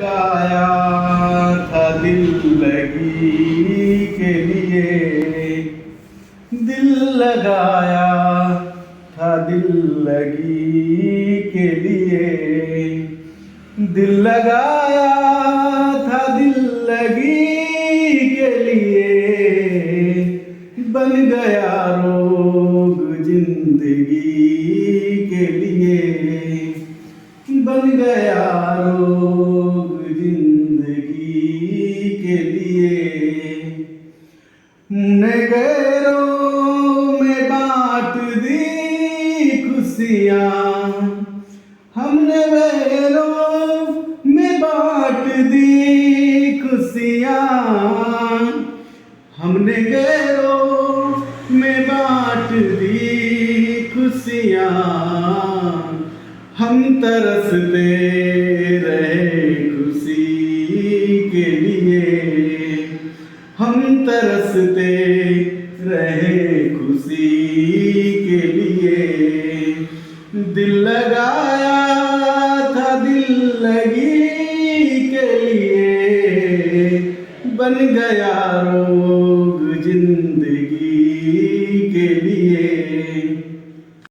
गाया था दिल लगी के लिए, दिल लगाया था दिल लगी के लिए, दिल लगाया था दिल लगी के लिए, बन गया रोग जिंदगी के लिए, बन गया रोग जिंदगी के लिए। हमने गैरों में बांट दी खुशियाँ, हमने गैरों में बांट दी खुशियाँ, हमने गैरों में बांट दी खुशियाँ। हम तरसते रहे खुशी के लिए, हम तरसते रहे खुशी के लिए, दिल लगाया था दिल लगी के लिए, बन गया रोग जिंदगी